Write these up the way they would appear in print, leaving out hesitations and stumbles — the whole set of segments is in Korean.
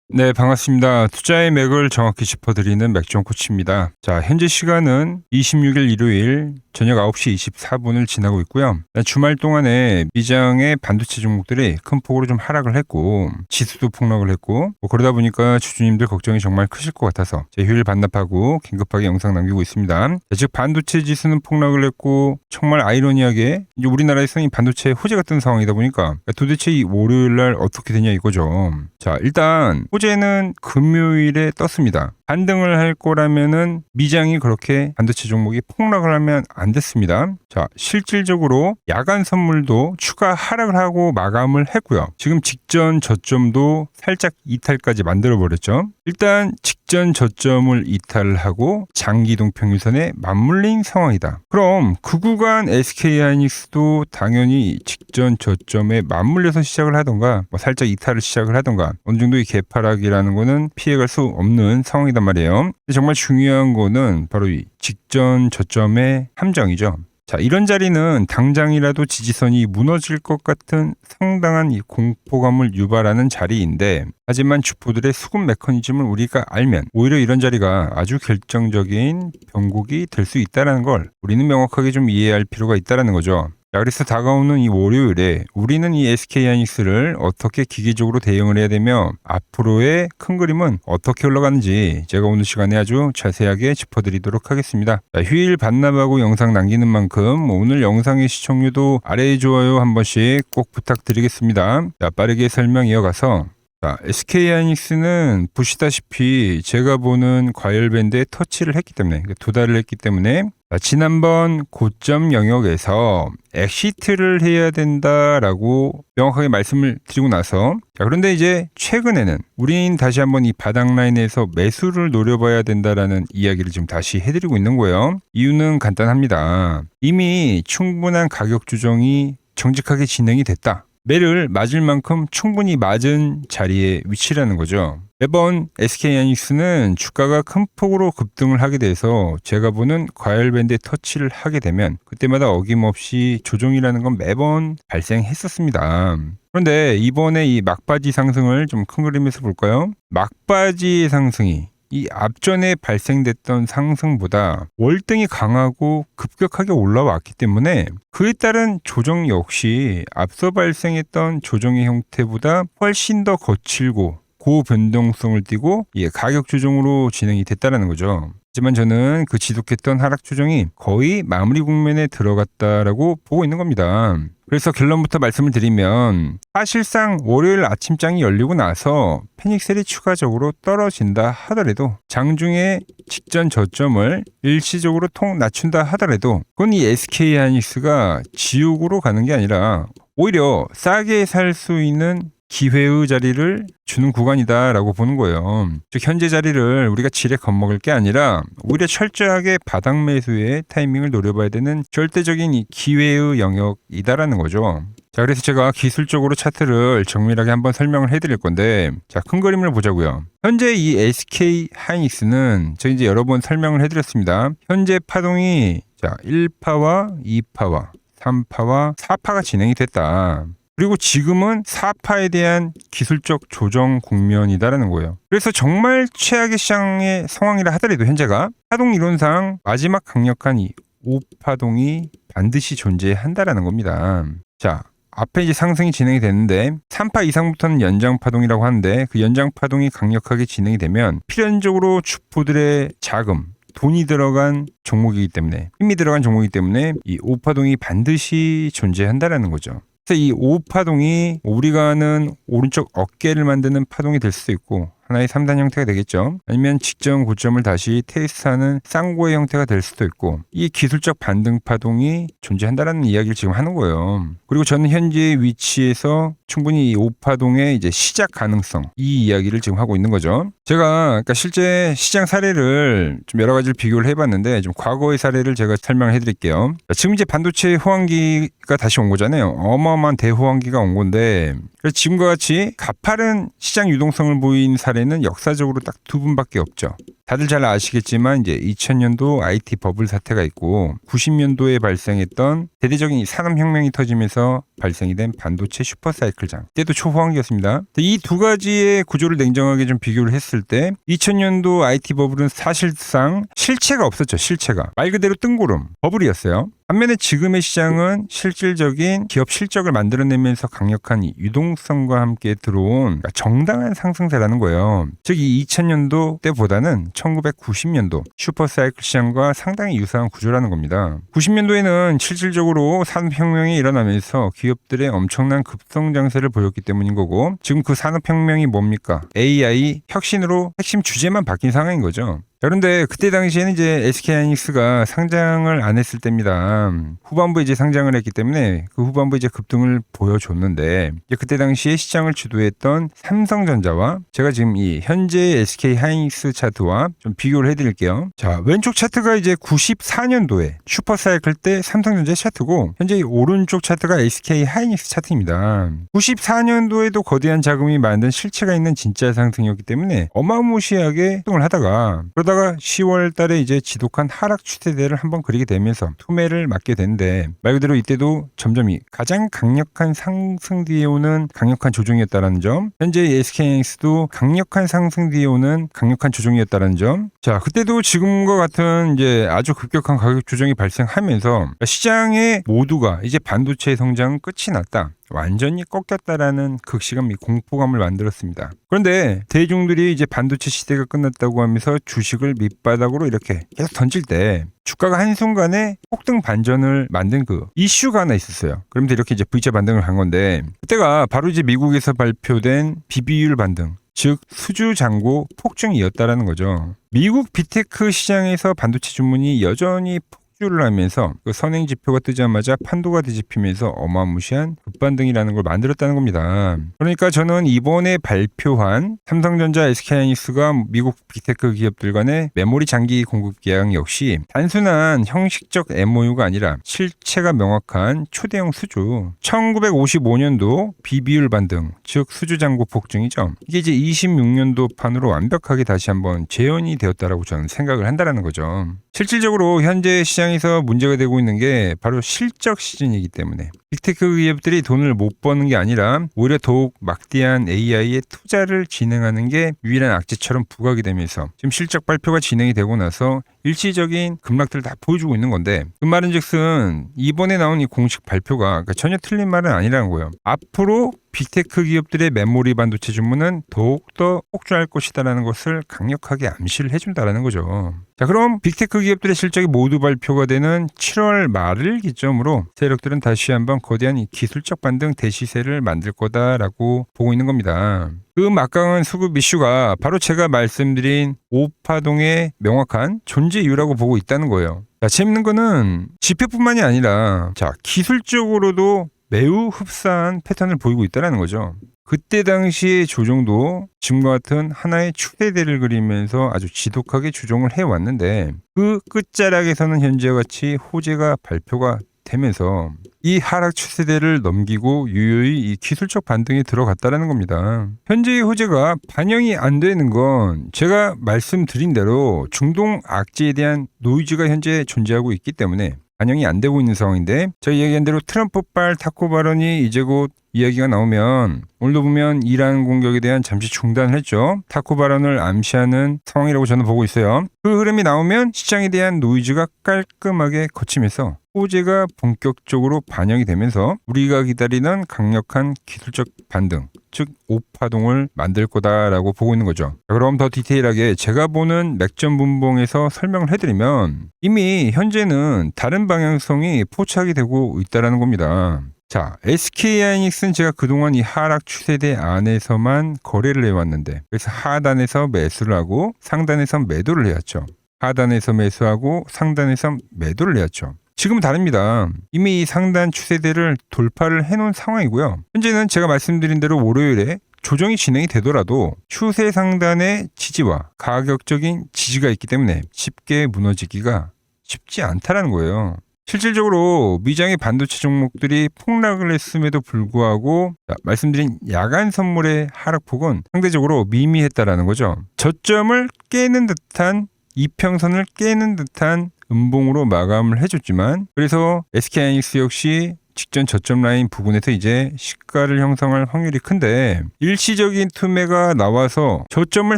네, 반갑습니다. 투자의 맥을 정확히 짚어드리는 맥종 코치입니다. 자, 현재 시간은 26일 일요일 저녁 9시 24분을 지나고 있고요. 주말 동안에 미장의 반도체 종목들이 큰 폭으로 좀 하락을 했고 지수도 폭락을 했고 그러다 보니까 주주님들 걱정이 정말 크실 것 같아서 제 휴일 반납하고 긴급하게 영상 남기고 있습니다. 자, 즉 반도체 지수는 폭락을 했고 정말 아이러니하게 이제 우리나라에서는 이 반도체 호재가 뜬 상황이다 보니까 도대체 이 월요일날 어떻게 되냐 이거죠. 자, 일단 호재는 금요일에 떴습니다. 반등을 할 거라면은 미장이 그렇게 반도체 종목이 폭락을 하면 안 됐습니다. 자, 실질적으로 야간 선물도 추가 하락을 하고 마감을 했고요. 지금 직전 저점도 살짝 이탈까지 만들어 버렸죠. 일단 직전 저점을 이탈하고 장기이동 평균선에 맞물린 상황이다. 그럼 그 구간 SK하이닉스도 당연히 직전 저점에 맞물려서 시작을 하던가 살짝 이탈을 시작을 하던가 어느 정도의 개파락이라는 거는 피해갈 수 없는 상황이단 말이에요. 정말 중요한 거는 바로 이 직전 저점의 함정이죠. 자, 이런 자리는 당장이라도 지지선이 무너질 것 같은 상당한 이 공포감을 유발하는 자리인데, 하지만 주포들의 수급 메커니즘을 우리가 알면 오히려 이런 자리가 아주 결정적인 변곡이 될 수 있다는 걸 우리는 명확하게 좀 이해할 필요가 있다는 거죠. 자, 그래서 다가오는 이 월요일에 우리는 이 SK하이닉스를 어떻게 기계적으로 대응을 해야 되며 앞으로의 큰 그림은 어떻게 흘러가는지 제가 오늘 시간에 아주 자세하게 짚어드리도록 하겠습니다. 자, 휴일 반납하고 영상 남기는 만큼 오늘 영상의 시청률도 아래 좋아요 한 번씩 꼭 부탁드리겠습니다. 자, 빠르게 설명 이어가서 자, SK하이닉스는 보시다시피 제가 보는 과열밴드에 터치를 했기 때문에 도달을 했기 때문에 지난번 고점 영역에서 엑시트를 해야 된다라고 명확하게 말씀을 드리고 나서 그런데 이제 최근에는 우린 다시 한번 이 바닥 라인에서 매수를 노려봐야 된다라는 이야기를 지금 다시 해드리고 있는 거예요. 이유는 간단합니다. 이미 충분한 가격 조정이 정직하게 진행이 됐다. 매를 맞을 만큼 충분히 맞은 자리에 위치라는 거죠. 매번 SK하이닉스는 주가가 큰 폭으로 급등을 하게 돼서 제가 보는 과열밴드에 터치를 하게 되면 그때마다 어김없이 조정이라는 건 매번 발생했었습니다. 그런데 이번에 이 막바지 상승을 좀 큰 그림에서 볼까요? 막바지의 상승이 이 앞전에 발생됐던 상승보다 월등히 강하고 급격하게 올라왔기 때문에 그에 따른 조정 역시 앞서 발생했던 조정의 형태보다 훨씬 더 거칠고 고변동성을 띠고 가격 조정으로 진행이 됐다는 거죠. 하지만 저는 그 지속했던 하락 조정이 거의 마무리 국면에 들어갔다라고 보고 있는 겁니다. 그래서 결론부터 말씀을 드리면 사실상 월요일 아침장이 열리고 나서 페닉셀이 추가적으로 떨어진다 하더라도 장중에 직전 저점을 일시적으로 통 낮춘다 하더라도 그건 이 SK하이닉스가 지옥으로 가는 게 아니라 오히려 싸게 살 수 있는 기회의 자리를 주는 구간이다라고 보는 거예요. 즉 현재 자리를 우리가 지레 겁먹을 게 아니라 오히려 철저하게 바닥 매수의 타이밍을 노려봐야 되는 절대적인 이 기회의 영역이다라는 거죠. 자, 그래서 제가 기술적으로 차트를 정밀하게 한번 설명을 해드릴 건데, 자, 큰 그림을 보자고요. 현재 이 SK하이닉스는 제가 이제 여러 번 설명을 해드렸습니다. 현재 파동이 자 1파와 2파와 3파와 4파가 진행이 됐다. 그리고 지금은 4파에 대한 기술적 조정 국면이다라는 거예요. 그래서 정말 최악의 시장의 상황이라 하더라도 현재가 파동 이론상 마지막 강력한 이 5파동이 반드시 존재한다라는 겁니다. 자, 앞에 이제 상승이 진행이 됐는데 3파 이상부터는 연장 파동이라고 하는데 그 연장 파동이 강력하게 진행이 되면 필연적으로 주포들의 자금 돈이 들어간 종목이기 때문에 힘이 들어간 종목이기 때문에 이 5파동이 반드시 존재한다라는 거죠. 그래서 이 5파동이 우리가 아는 오른쪽 어깨를 만드는 파동이 될 수도 있고 하나의 3단 형태가 되겠죠. 아니면 직전 고점을 다시 테스트하는 쌍고의 형태가 될 수도 있고 이 기술적 반등 파동이 존재한다라는 이야기를 지금 하는 거예요. 그리고 저는 현재 위치에서 충분히 이 5파동의 이제 시작 가능성 이 이야기를 지금 하고 있는 거죠. 제가 그러니까 실제 시장 사례를 좀 여러 가지를 비교를 해봤는데 좀 과거의 사례를 제가 설명해 드릴게요. 지금 이제 반도체 호황기가 다시 온 거잖아요. 어마어마한 대호황기가 온 건데 그래서 지금과 같이 가파른 시장 유동성을 보인 사례는 역사적으로 딱 두 분밖에 없죠. 다들 잘 아시겠지만 이제 2000년도 IT 버블 사태가 있고 90년도에 발생했던 대대적인 산업혁명이 터지면서 발생이 된 반도체 슈퍼사이클장. 때도 초호황기였습니다. 이 두 가지의 구조를 냉정하게 좀 비교를 했을 때 2000년도 IT 버블은 사실상 실체가 없었죠. 실체가. 말 그대로 뜬구름, 버블이었어요. 반면에 지금의 시장은 실질적인 기업 실적을 만들어내면서 강력한 유동성과 함께 들어온 정당한 상승세라는 거예요. 즉 이 2000년도 때보다는 1990년도 슈퍼사이클 시장과 상당히 유사한 구조라는 겁니다. 90년도에는 실질적으로 산업혁명이 일어나면서 기업들의 엄청난 급성장세를 보였기 때문인 거고 지금 그 산업혁명이 뭡니까? AI 혁신으로 핵심 주제만 바뀐 상황인 거죠. 그런데 그때 당시에는 이제 SK하이닉스가 상장을 안 했을 때입니다. 후반부에 이제 상장을 했기 때문에 그 후반부에 이제 급등을 보여줬는데 이제 그때 당시에 시장을 주도했던 삼성전자와 제가 지금 이 현재 SK하이닉스 차트와 좀 비교를 해드릴게요. 자, 왼쪽 차트가 이제 94년도에 슈퍼사이클 때 삼성전자 차트고 현재 이 오른쪽 차트가 SK하이닉스 차트입니다. 94년도에도 거대한 자금이 만든 실체가 있는 진짜 상승이었기 때문에 어마무시하게 급등을 하다가 그러다가 10월 달에 이제 지독한 하락 추세대를 한번 그리게 되면서 투매를 맞게 되는데 말 그대로 이때도 점점 가장 강력한 상승 뒤에 오는 강력한 조정이었다는 점, 현재 SK하이닉스도 강력한 상승 뒤에 오는 강력한 조정이었다는 점. 자, 그때도 지금과 같은 이제 아주 급격한 가격 조정이 발생하면서 시장의 모두가 이제 반도체 성장은 끝이 났다. 완전히 꺾였다라는 극시감, 공포감을 만들었습니다. 그런데 대중들이 이제 반도체 시대가 끝났다고 하면서 주식을 밑바닥으로 이렇게 계속 던질 때 주가가 한순간에 폭등 반전을 만든 그 이슈가 하나 있었어요. 그러면서 이렇게 이제 V자 반등을 한 건데 그때가 바로 이제 미국에서 발표된 비비율 반등. 즉 수주 잔고 폭증이었다라는 거죠. 미국 빅테크 시장에서 반도체 주문이 여전히 폭주를 하면서 그 선행 지표가 뜨자마자 판도가 뒤집히면서 어마무시한 급반등이라는 걸 만들었다는 겁니다. 그러니까 저는 이번에 발표한 삼성전자, SK하이닉스가 미국 빅테크 기업들 간의 메모리 장기 공급 계약 역시 단순한 형식적 MOU가 아니라 실체가 명확한 초대형 수주. 1955년도 비비율 반등, 즉 수주 잔고 폭증이죠. 이게 이제 26년도 판으로 완벽하게 다시 한번 재현이 되었다라고 저는 생각을 한다라는 거죠. 실질적으로 현재 시장에서 문제가 되고 있는 게 바로 실적 시즌이기 때문에 빅테크 기업들이 돈을 못 버는 게 아니라 오히려 더욱 막대한 AI에 투자를 진행하는 게 유일한 악재처럼 부각이 되면서 지금 실적 발표가 진행이 되고 나서 일시적인 급락들을 다 보여주고 있는 건데 그 말은 즉슨 이번에 나온 이 공식 발표가 그러니까 전혀 틀린 말은 아니라는 거예요. 앞으로 빅테크 기업들의 메모리 반도체 주문은 더욱더 폭주할 것이다라는 것을 강력하게 암시를 해준다라는 거죠. 자, 그럼 빅테크 기업들의 실적이 모두 발표가 되는 7월 말을 기점으로 세력들은 다시 한번 거대한 이 기술적 반등 대시세를 만들 거다라고 보고 있는 겁니다. 그 막강한 수급 이슈가 바로 제가 말씀드린 오파동의 명확한 존재 이유라고 보고 있다는 거예요. 자, 재밌는 거는 지표뿐만이 아니라 자, 기술적으로도 매우 흡사한 패턴을 보이고 있다는 거죠. 그때 당시의 조정도 지금과 같은 하나의 추세대를 그리면서 아주 지독하게 조정을 해왔는데 그 끝자락에서는 현재와 같이 호재가 발표가 되면서 이 하락 추세대를 넘기고 유유히 이 기술적 반등에 들어갔다는 겁니다. 현재의 호재가 반영이 안 되는 건 제가 말씀드린 대로 중동 악재에 대한 노이즈가 현재 존재하고 있기 때문에 반영이 안 되고 있는 상황인데 제가 얘기한 대로 트럼프발 타코 발언이 이제 곧 이야기가 나오면 오늘도 보면 이란 공격에 대한 잠시 중단을 했죠. 타코 발언을 암시하는 상황이라고 저는 보고 있어요. 그 흐름이 나오면 시장에 대한 노이즈가 깔끔하게 거치면서 호재가 본격적으로 반영이 되면서 우리가 기다리는 강력한 기술적 반등, 즉 오파동을 만들 거다라고 보고 있는 거죠. 그럼 더 디테일하게 제가 보는 맥점 분봉에서 설명을 해드리면 이미 현재는 다른 방향성이 포착이 되고 있다는 겁니다. 자, SK하이닉스는 제가 그동안 이 하락 추세대 안에서만 거래를 해왔는데 그래서 하단에서 매수를 하고 상단에서 매도를 해왔죠. 하단에서 매수하고 상단에서 매도를 해왔죠. 지금은 다릅니다. 이미 이 상단 추세대를 돌파를 해놓은 상황이고요. 현재는 제가 말씀드린 대로 월요일에 조정이 진행이 되더라도 추세 상단의 지지와 가격적인 지지가 있기 때문에 쉽게 무너지기가 쉽지 않다라는 거예요. 실질적으로 미장의 반도체 종목들이 폭락을 했음에도 불구하고 말씀드린 야간 선물의 하락폭은 상대적으로 미미했다라는 거죠. 저점을 깨는 듯한 이평선을 깨는 듯한 음봉으로 마감을 해줬지만, 그래서 SK하이닉스 역시 직전 저점 라인 부근에서 이제 시가를 형성할 확률이 큰데, 일시적인 투매가 나와서 저점을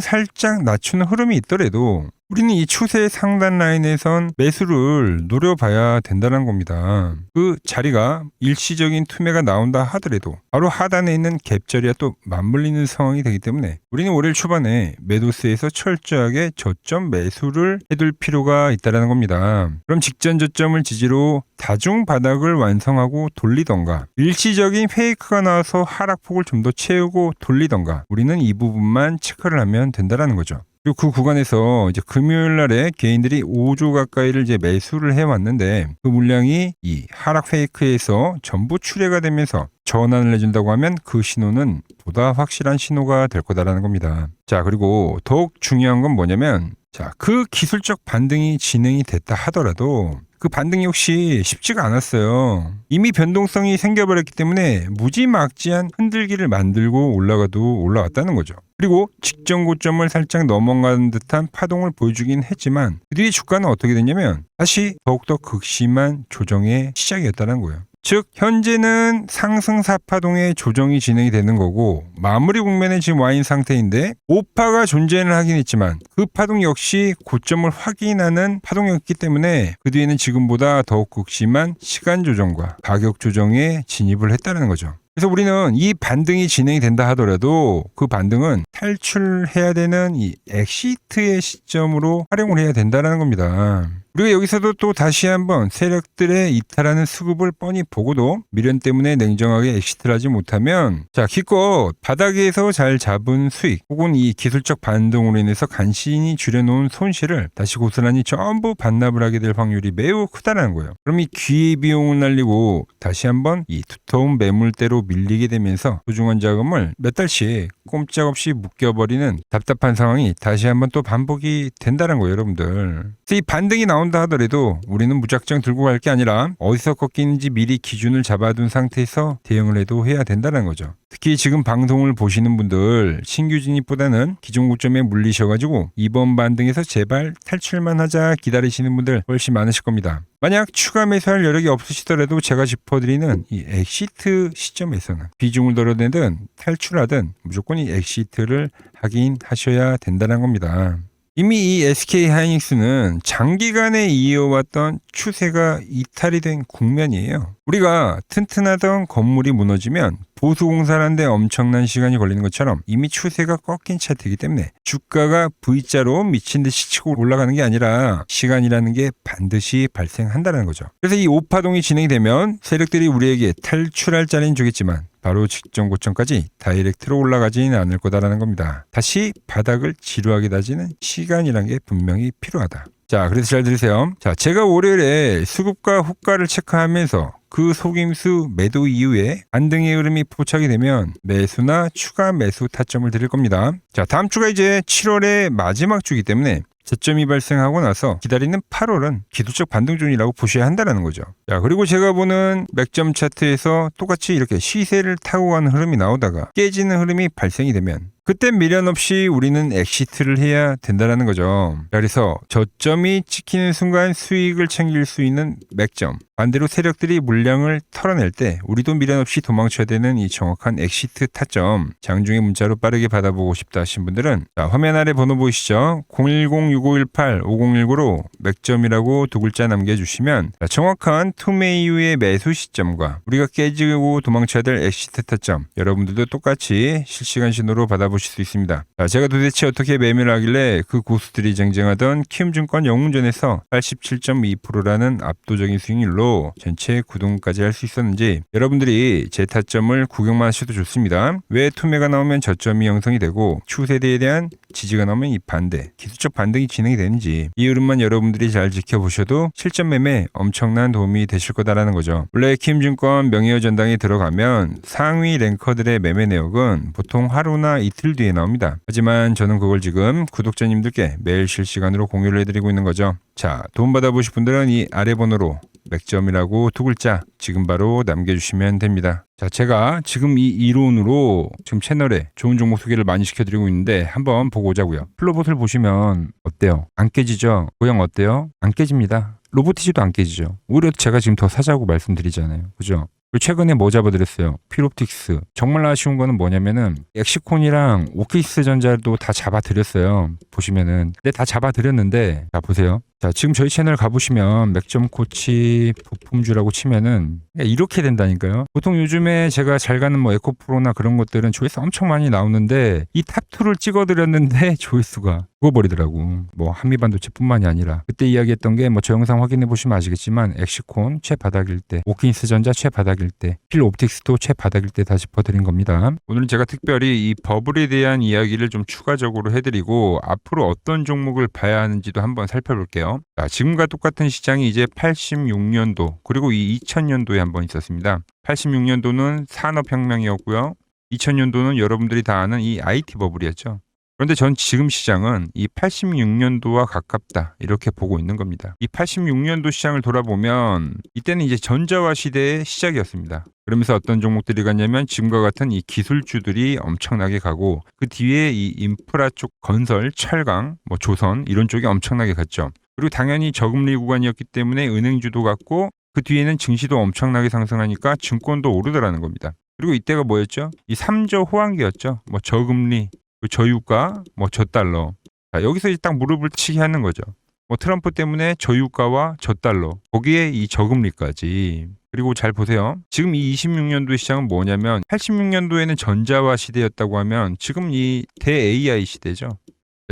살짝 낮추는 흐름이 있더라도 우리는 이 추세 상단 라인에선 매수를 노려봐야 된다는 겁니다. 그 자리가 일시적인 투매가 나온다 하더라도 바로 하단에 있는 갭자리와 또 맞물리는 상황이 되기 때문에 우리는 월요일 초반에 매도세에서 철저하게 저점 매수를 해둘 필요가 있다는 겁니다. 그럼 직전 저점을 지지로 다중 바닥을 완성하고 돌리던가, 일시적인 페이크가 나와서 하락폭을 좀 더 채우고 돌리던가, 우리는 이 부분만 체크를 하면 된다는 거죠. 그리고 그 구간에서 이제 금요일 날에 개인들이 5조 가까이를 이제 매수를 해왔는데, 그 물량이 이 하락 페이크에서 전부 출회가 되면서 전환을 해준다고 하면 그 신호는 보다 확실한 신호가 될 거다라는 겁니다. 자, 그리고 더욱 중요한 건 뭐냐면, 자, 그 기술적 반등이 진행이 됐다 하더라도 그 반등이 혹시 쉽지가 않았어요. 이미 변동성이 생겨버렸기 때문에 무지막지한 흔들기를 만들고 올라가도 올라왔다는 거죠. 그리고 직전 고점을 살짝 넘어간 듯한 파동을 보여주긴 했지만, 그 뒤에 주가는 어떻게 됐냐면 다시 더욱더 극심한 조정의 시작이었다는 거예요. 즉 현재는 상승사파동의 조정이 진행이 되는 거고, 마무리 국면에 지금 와 있는 상태인데 오파가 존재는 하긴 했지만 그 파동 역시 고점을 확인하는 파동이었기 때문에 그 뒤에는 지금보다 더욱 극심한 시간 조정과 가격 조정에 진입을 했다는 거죠. 그래서 우리는 이 반등이 진행이 된다 하더라도 그 반등은 탈출해야 되는 이 엑시트의 시점으로 활용을 해야 된다는 겁니다. 우리가 여기서도 또 다시 한번 세력들의 이탈하는 수급을 뻔히 보고도 미련 때문에 냉정하게 엑시트를 하지 못하면, 자, 기껏 바닥에서 잘 잡은 수익 혹은 이 기술적 반등으로 인해서 간신히 줄여놓은 손실을 다시 고스란히 전부 반납을 하게 될 확률이 매우 크다는 거예요. 그럼 이 기회비용을 날리고 다시 한번 이 두터운 매물대로 밀리게 되면서 소중한 자금을 몇 달씩 꼼짝없이 묶여버리는 답답한 상황이 다시 한번 또 반복이 된다는 거예요, 여러분들. 그래서 이 반등이 나온다 하더라도 우리는 무작정 들고 갈 게 아니라 어디서 꺾이는지 미리 기준을 잡아둔 상태에서 대응을 해도 해야 된다는 거죠. 특히 지금 방송을 보시는 분들 신규 진입보다는 기존 고점에 물리셔가지고 이번 반등에서 제발 탈출만 하자 기다리시는 분들 훨씬 많으실 겁니다. 만약 추가 매수할 여력이 없으시더라도 제가 짚어드리는 이 엑시트 시점에서는 비중을 덜어내든 탈출하든 무조건 이 엑시트를 하긴 하셔야 된다는 겁니다. 이미 이 SK하이닉스는 장기간에 이어왔던 추세가 이탈이 된 국면이에요. 우리가 튼튼하던 건물이 무너지면 보수공사하는데 엄청난 시간이 걸리는 것처럼 이미 추세가 꺾인 차트이기 때문에 주가가 V자로 미친 듯이 치고 올라가는 게 아니라 시간이라는 게 반드시 발생한다는 거죠. 그래서 이 오파동이 진행이 되면 세력들이 우리에게 탈출할 자리는 주겠지만 바로 직전 고점까지 다이렉트로 올라가지는 않을 거다라는 겁니다. 다시 바닥을 지루하게 다지는 시간이란 게 분명히 필요하다. 자, 그래서 잘 들으세요. 자, 제가 월요일에 수급과 호가를 체크하면서 그 속임수 매도 이후에 반등의 흐름이 포착이 되면 매수나 추가 매수 타점을 드릴 겁니다. 자, 다음 주가 이제 7월의 마지막 주이기 때문에 저점이 발생하고 나서 기다리는 8월은 기술적 반등존이라고 보셔야 한다는 거죠. 자, 그리고 제가 보는 맥점 차트에서 똑같이 이렇게 시세를 타고 가는 흐름이 나오다가 깨지는 흐름이 발생이 되면 그때 미련 없이 우리는 엑시트를 해야 된다는 거죠. 그래서 저점이 찍히는 순간 수익을 챙길 수 있는 맥점, 반대로 세력들이 물량을 털어낼 때 우리도 미련 없이 도망쳐야 되는 이 정확한 엑시트 타점, 장중에 문자로 빠르게 받아보고 싶다 하신 분들은 자, 화면 아래 번호 보이시죠? 010-6518-5019로 맥점이라고 두 글자 남겨주시면 자, 정확한 투매 이후의 매수 시점과 우리가 깨지고 도망쳐야 될 엑시트 타점, 여러분들도 똑같이 실시간 신호로 받아보실 수 있습니다. 자, 제가 도대체 어떻게 매매를 하길래 그 고수들이 쟁쟁하던 키움증권 영웅전에서 87.2%라는 압도적인 수익률로 전체 9등까지 할 수 있었는지 여러분들이 제 타점을 구경만 하셔도 좋습니다. 왜 투매가 나오면 저점이 형성이 되고 추세대에 대한 지지가 나오면 이 반대, 기술적 반등이 진행이 되는지 이 흐름만 여러분들이 잘 지켜보셔도 실전 매매 엄청난 도움이 되실 거다라는 거죠. 원래 키움증권 명예의 전당에 들어가면 상위 랭커들의 매매 내역은 보통 하루나 이틀 뒤에 나옵니다. 하지만 저는 그걸 지금 구독자님들께 매일 실시간으로 공유를 해드리고 있는 거죠. 자, 도움받아 보실 분들은 이 아래 번호로 맥점이라고 두 글자 지금 바로 남겨주시면 됩니다. 자, 제가 지금 이 이론으로 지금 채널에 좋은 종목 소개를 많이 시켜드리고 있는데 한번 보고 오자고요. 플로봇을 보시면 어때요? 안 깨지죠? 모양 어때요? 안 깨집니다. 로보티지도 안 깨지죠. 오히려 제가 지금 더 사자고 말씀드리잖아요. 그죠? 최근에 뭐 잡아드렸어요? 필옵틱스. 정말 아쉬운 거는 뭐냐면은 엑시콘이랑 오케이스 전자도 다 잡아드렸어요. 보시면은. 근데 다 잡아드렸는데 자 보세요. 자 지금 저희 채널 가보시면 맥점 코치 부품주라고 치면은 이렇게 된다니까요. 보통 요즘에 제가 잘 가는 뭐 에코프로나 그런 것들은 조회수 엄청 많이 나오는데 이 탑2를 찍어드렸는데 조회수가 죽어버리더라고. 뭐 한미반도체뿐만이 아니라 그때 이야기했던 게 뭐 저 영상 확인해 보시면 아시겠지만 엑시콘 최바닥일 때, 오킨스 전자 최바닥일 때, 필옵틱스도 최바닥일 때 다 짚어드린 겁니다. 오늘은 제가 특별히 이 버블에 대한 이야기를 좀 추가적으로 해드리고 앞으로 어떤 종목을 봐야 하는지도 한번 살펴볼게요. 자, 지금과 똑같은 시장이 이제 86년도 그리고 이 2000년도에 한번 있었습니다. 86년도는 산업혁명이었고요. 2000년도는 여러분들이 다 아는 이 IT 버블이었죠. 그런데 전 지금 시장은 이 86년도와 가깝다 이렇게 보고 있는 겁니다. 이 86년도 시장을 돌아보면 이때는 이제 전자화 시대의 시작이었습니다. 그러면서 어떤 종목들이 갔냐면 지금과 같은 이 기술주들이 엄청나게 가고 그 뒤에 이 인프라 쪽 건설, 철강, 뭐 조선 이런 쪽이 엄청나게 갔죠. 그리고 당연히 저금리 구간이었기 때문에 은행주도 갔고 그 뒤에는 증시도 엄청나게 상승하니까 증권도 오르더라는 겁니다. 그리고 이때가 뭐였죠? 이 3조 호황기였죠. 뭐 저금리, 저유가, 뭐 저달러. 자, 여기서 이제 딱 무릎을 치게 하는 거죠. 뭐 트럼프 때문에 저유가와 저달러, 거기에 이 저금리까지. 그리고 잘 보세요. 지금 이 26년도 시장은 뭐냐면 86년도에는 전자화 시대였다고 하면 지금 이 대 AI 시대죠.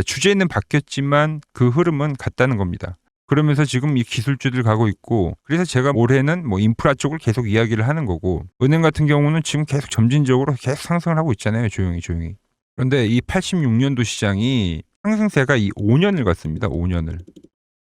주제는 바뀌었지만 그 흐름은 같다는 겁니다. 그러면서 지금 이 기술주들 가고 있고 그래서 제가 올해는 뭐 인프라 쪽을 계속 이야기를 하는 거고 은행 같은 경우는 지금 계속 점진적으로 계속 상승을 하고 있잖아요. 조용히. 그런데 이 86년도 시장이 상승세가 이 5년을 갔습니다. 5년을.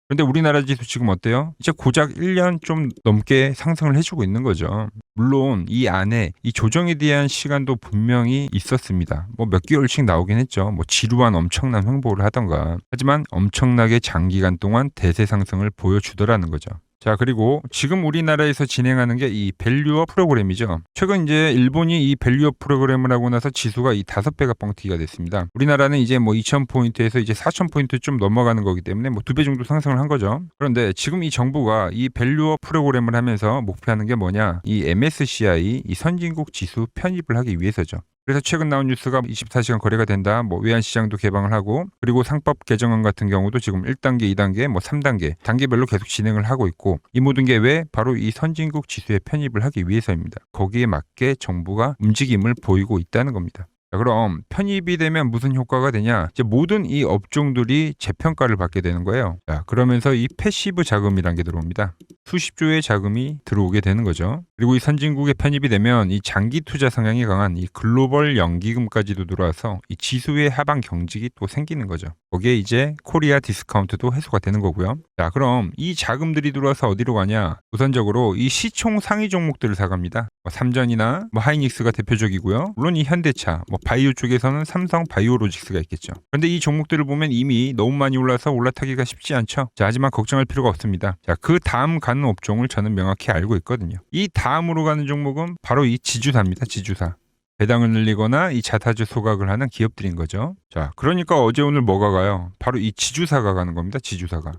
그런데 우리나라 지수 지금 어때요? 이제 고작 1년 좀 넘게 상승을 해주고 있는 거죠. 물론 이 안에 이 조정에 대한 시간도 분명히 있었습니다. 뭐 몇 개월씩 나오긴 했죠. 뭐 지루한 엄청난 횡보를 하던가. 하지만 엄청나게 장기간 동안 대세 상승을 보여주더라는 거죠. 자, 그리고 지금 우리나라에서 진행하는 게 이 밸류업 프로그램이죠. 최근 이제 일본이 이 밸류업 프로그램을 하고 나서 지수가 이 5배가 뻥튀기가 됐습니다. 우리나라는 이제 뭐 2000포인트에서 이제 4000포인트 좀 넘어가는 거기 때문에 뭐 2배 정도 상승을 한 거죠. 그런데 지금 이 정부가 이 밸류업 프로그램을 하면서 목표하는 게 뭐냐? 이 MSCI 이 선진국 지수 편입을 하기 위해서죠. 그래서 최근 나온 뉴스가 24시간 거래가 된다. 뭐 외환시장도 개방을 하고 그리고 상법 개정안 같은 경우도 지금 1단계, 2단계, 뭐 3단계 단계별로 계속 진행을 하고 있고 이 모든 게 왜? 바로 이 선진국 지수에 편입을 하기 위해서입니다. 거기에 맞게 정부가 움직임을 보이고 있다는 겁니다. 자, 그럼 편입이 되면 무슨 효과가 되냐? 이제 모든 이 업종들이 재평가를 받게 되는 거예요. 자, 그러면서 이 패시브 자금이라는 게 들어옵니다. 수십조의 자금이 들어오게 되는 거죠. 그리고 이 선진국에 편입이 되면 이 장기 투자 성향이 강한 이 글로벌 연기금까지도 들어와서 이 지수의 하방 경직이 또 생기는 거죠. 거기에 이제 코리아 디스카운트도 해소가 되는 거고요. 자, 그럼 이 자금들이 들어와서 어디로 가냐? 우선적으로 이 시총 상위 종목들을 사갑니다. 뭐 삼전이나 뭐 하이닉스가 대표적이고요. 물론 이 현대차, 뭐 바이오 쪽에서는 삼성 바이오로직스가 있겠죠. 그런데 이 종목들을 보면 이미 너무 많이 올라서 올라타기가 쉽지 않죠. 자, 하지만 걱정할 필요가 없습니다. 자, 그 다음 가는 업종을 저는 명확히 알고 있거든요. 이 다음으로 가는 종목은 바로 이 지주사입니다. 지주사. 배당을 늘리거나 이 자사주 소각을 하는 기업들인 거죠. 자, 그러니까 어제 오늘 뭐가 가요? 바로 이 지주사가 가는 겁니다. 지주사가.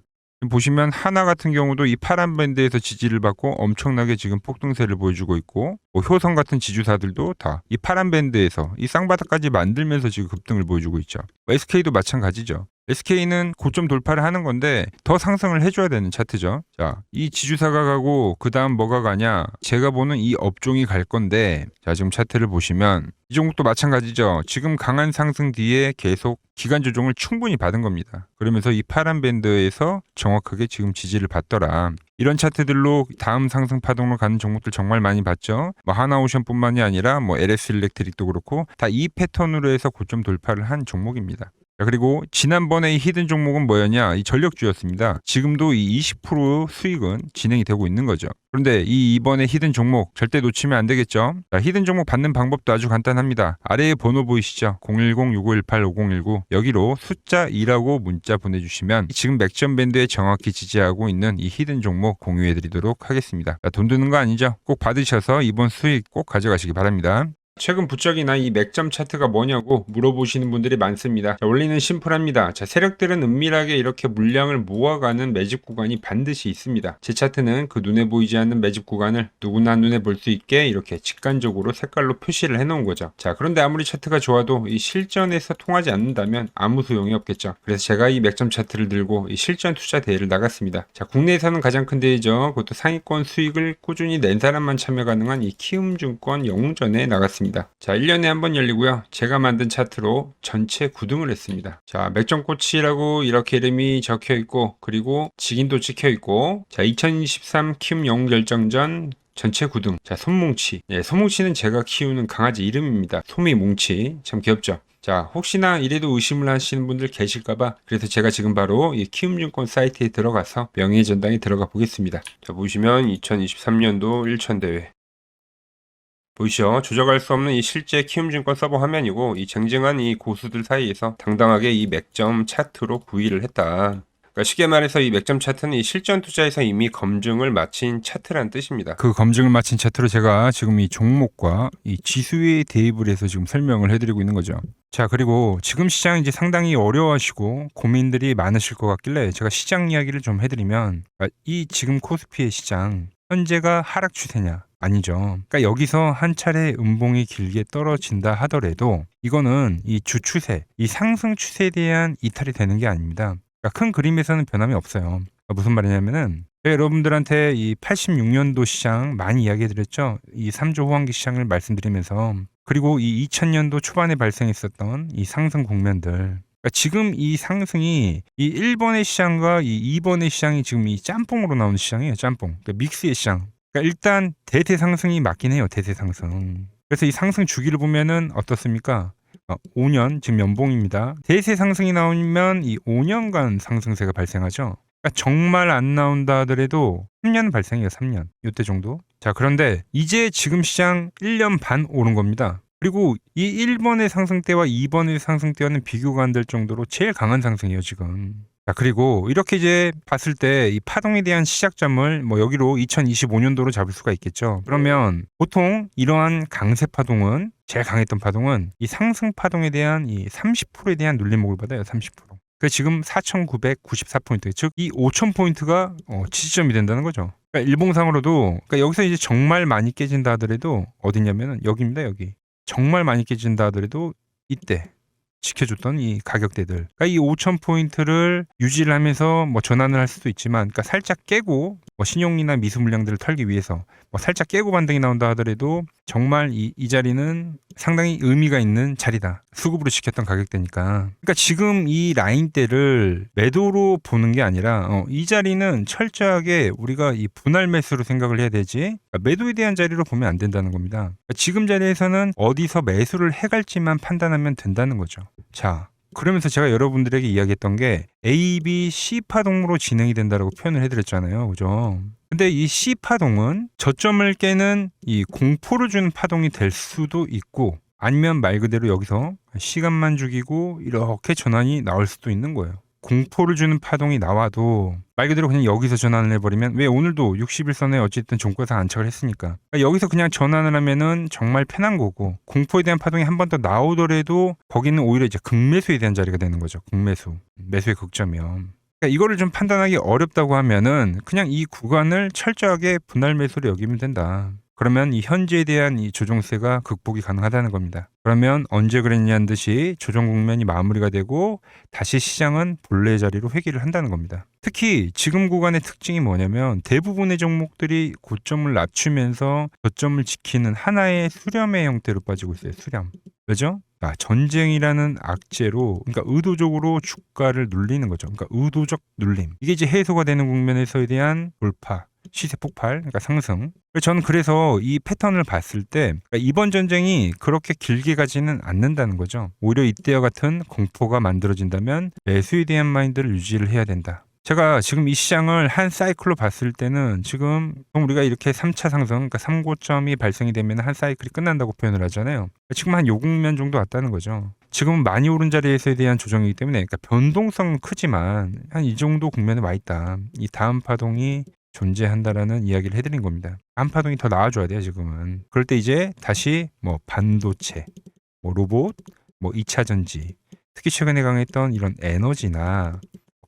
보시면 하나 같은 경우도 이 파란 밴드에서 지지를 받고 엄청나게 지금 폭등세를 보여주고 있고 뭐 효성 같은 지주사들도 다 이 파란 밴드에서 이 쌍바닥까지 만들면서 지금 급등을 보여주고 있죠. SK도 마찬가지죠. SK는 고점 돌파를 하는 건데 더 상승을 해줘야 되는 차트죠. 자, 이 지주사가 가고 그 다음 뭐가 가냐? 제가 보는 이 업종이 갈 건데 자, 지금 차트를 보시면 이 종목도 마찬가지죠. 지금 강한 상승 뒤에 계속 기간 조정을 충분히 받은 겁니다. 그러면서 이 파란 밴드에서 정확하게 지금 지지를 받더라. 이런 차트들로 다음 상승 파동으로 가는 종목들 정말 많이 봤죠. 뭐 하나오션뿐만이 아니라 뭐 LS 일렉트릭도 그렇고 다 이 패턴으로 해서 고점 돌파를 한 종목입니다. 자, 그리고 지난번에 이 히든 종목은 뭐였냐? 이 전력주였습니다. 지금도 이 20% 수익은 진행이 되고 있는 거죠. 그런데 이번에 히든 종목 절대 놓치면 안 되겠죠? 자, 히든 종목 받는 방법도 아주 간단합니다. 아래에 번호 보이시죠? 010-6518-5019 여기로 숫자 2라고 문자 보내주시면 지금 맥점 밴드에 정확히 지지하고 있는 이 히든 종목 공유해드리도록 하겠습니다. 자, 돈 드는 거 아니죠? 꼭 받으셔서 이번 수익 꼭 가져가시기 바랍니다. 최근 부적이나 이 맥점 차트가 뭐냐고 물어보시는 분들이 많습니다. 자, 원리는 심플합니다. 자, 세력들은 은밀하게 이렇게 물량을 모아가는 매집 구간이 반드시 있습니다. 제 차트는 그 눈에 보이지 않는 매집 구간을 누구나 눈에 볼 수 있게 이렇게 직관적으로 색깔로 표시를 해놓은 거죠. 자, 그런데 아무리 차트가 좋아도 이 실전에서 통하지 않는다면 아무 소용이 없겠죠. 그래서 제가 이 맥점 차트를 들고 이 실전 투자 대회를 나갔습니다. 자, 국내에서는 가장 큰 대회죠. 그것도 상위권 수익을 꾸준히 낸 사람만 참여 가능한 이 키움증권 영웅전에 나갔습니다. 자, 1년에 한 번 열리고요. 제가 만든 차트로 전체 9등을 했습니다. 자, 맥점코치라고 이렇게 이름이 적혀 있고, 그리고 직인도 찍혀 있고, 자, 2023 키움 영웅 결정전 전체 9등. 자, 솜뭉치. 예, 솜뭉치는 제가 키우는 강아지 이름입니다. 솜이뭉치. 참 귀엽죠? 자, 혹시나 이래도 의심을 하시는 분들 계실까봐 그래서 제가 지금 바로 이 키움증권 사이트에 들어가서 명예의 전당에 들어가 보겠습니다. 자, 보시면 2023년도 1천대회 보이시죠? 조작할 수 없는 이 실제 키움증권 서버 화면이고 이 쟁쟁한 이 고수들 사이에서 당당하게 이 맥점 차트로 구의를 했다. 그러니까 쉽게 말해서 이 맥점 차트는 이 실전 투자에서 이미 검증을 마친 차트란 뜻입니다. 그 검증을 마친 차트로 제가 지금 이 종목과 이 지수에 대입을 해서 지금 설명을 해드리고 있는 거죠. 자, 그리고 지금 시장 이제 상당히 어려워하시고 고민들이 많으실 것 같길래 제가 시장 이야기를 좀 해드리면 이 지금 코스피의 시장 현재가 하락 추세냐? 아니죠. 그러니까 여기서 한 차례 음봉이 길게 떨어진다 하더라도 이거는 이 주추세, 이 상승 추세에 대한 이탈이 되는 게 아닙니다. 그러니까 큰 그림에서는 변함이 없어요. 그러니까 무슨 말이냐면은 제가 여러분들한테 이 86년도 시장 많이 이야기 드렸죠. 이 3조 호황기 시장을 말씀드리면서 그리고 이 2000년도 초반에 발생했었던 이 상승 국면들 그러니까 지금 이 상승이 이 1번의 시장과 이 2번의 시장이 지금 이 짬뽕으로 나오는 시장이에요. 짬뽕. 그러니까 믹스의 시장. 그러니까 일단 대세 상승이 맞긴 해요. 대세 상승. 그래서 이 상승 주기를 보면은 어떻습니까? 5년 지금 연봉입니다. 대세 상승이 나오면 이 5년간 상승세가 발생하죠. 그러니까 정말 안 나온다 하더라도 3년 발생해요. 3년. 이때 정도. 자, 그런데 이제 지금 시장 1년 반 오른 겁니다. 그리고 이 1번의 상승 때와 2번의 상승 때와는 비교가 안 될 정도로 제일 강한 상승이에요, 지금. 자, 그리고 이렇게 이제 봤을 때 이 파동에 대한 시작점을 뭐 여기로 2025년도로 잡을 수가 있겠죠. 그러면 보통 이러한 강세 파동은 제일 강했던 파동은 이 상승 파동에 대한 이 30%에 대한 눌림목을 받아요. 30%. 그 지금 4,994포인트, 즉 이 5,000포인트가 지지점이 된다는 거죠. 그러니까 일봉상으로도 그러니까 여기서 이제 정말 많이 깨진다 하더라도 어디냐면은 여기입니다. 여기. 정말 많이 깨진다 하더라도 이때 지켜줬던 이 가격대들. 그러니까 이 5,000포인트를 유지를 하면서 뭐 전환을 할 수도 있지만, 그러니까 살짝 깨고 뭐 신용이나 미수 물량들을 털기 위해서 뭐 살짝 깨고 반등이 나온다 하더라도 정말 이 자리는 상당히 의미가 있는 자리다. 수급으로 지켰던 가격대니까. 그러니까 지금 이 라인대를 매도로 보는 게 아니라 이 자리는 철저하게 우리가 이 분할 매수로 생각을 해야 되지 그러니까 매도에 대한 자리로 보면 안 된다는 겁니다. 그러니까 지금 자리에서는 어디서 매수를 해갈지만 판단하면 된다는 거죠. 자, 그러면서 제가 여러분들에게 이야기했던 게 A, B, C 파동으로 진행이 된다라고 표현을 해드렸잖아요. 그죠? 근데 이 C 파동은 저점을 깨는 이 공포를 주는 파동이 될 수도 있고 아니면 말 그대로 여기서 시간만 죽이고 이렇게 전환이 나올 수도 있는 거예요. 공포를 주는 파동이 나와도 말 그대로 그냥 여기서 전환을 해버리면 왜 오늘도 60일선에 어쨌든 종가상 안착을 했으니까 그러니까 여기서 그냥 전환을 하면은 정말 편한 거고 공포에 대한 파동이 한 번 더 나오더라도 거기는 오히려 이제 극매수에 대한 자리가 되는 거죠. 극매수. 매수의 극점이요. 그러니까 이거를 좀 판단하기 어렵다고 하면은 그냥 이 구간을 철저하게 분할 매수로 여기면 된다. 그러면 이 현재에 대한 이 조정세가 극복이 가능하다는 겁니다. 그러면 언제 그랬냐는 듯이 조정 국면이 마무리가 되고 다시 시장은 본래 자리로 회귀를 한다는 겁니다. 특히 지금 구간의 특징이 뭐냐면 대부분의 종목들이 고점을 낮추면서 저점을 지키는 하나의 수렴의 형태로 빠지고 있어요. 수렴. 왜죠? 전쟁이라는 악재로 그러니까 의도적으로 주가를 눌리는 거죠. 그러니까 의도적 눌림. 이게 이제 해소가 되는 국면에서에 대한 돌파. 시세 폭발, 그러니까 상승. 저는 그래서 이 패턴을 봤을 때 그러니까 이번 전쟁이 그렇게 길게 가지는 않는다는 거죠. 오히려 이때와 같은 공포가 만들어진다면 매수에 대한 마인드를 유지를 해야 된다. 제가 지금 이 시장을 한 사이클로 봤을 때는 지금 우리가 이렇게 3차 상승, 그러니까 3고점이 발생이 되면 한 사이클이 끝난다고 표현을 하잖아요. 지금 한 요 국면 정도 왔다는 거죠. 지금은 많이 오른 자리에서에 대한 조정이기 때문에 그러니까 변동성은 크지만 한 이 정도 국면에 와 있다. 이 다음 파동이 존재한다라는 이야기를 해드린 겁니다. 다음 파동이 더 나와줘야 돼요, 지금은. 그럴 때 이제 다시 뭐 반도체, 뭐 로봇, 뭐 2차 전지, 특히 최근에 강했던 이런 에너지나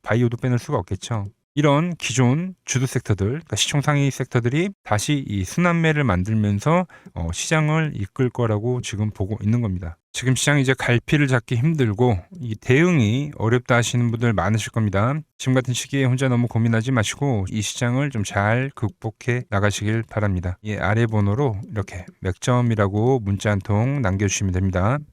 바이오도 빼놓을 수가 없겠죠. 이런 기존 주도 섹터들, 그러니까 시총 상위 섹터들이 다시 이 순환매를 만들면서 시장을 이끌 거라고 지금 보고 있는 겁니다. 지금 시장이 이제 갈피를 잡기 힘들고 이 대응이 어렵다 하시는 분들 많으실 겁니다. 지금 같은 시기에 혼자 너무 고민하지 마시고 이 시장을 좀 잘 극복해 나가시길 바랍니다. 이 아래 번호로 이렇게 맥점이라고 문자 한 통 남겨주시면 됩니다.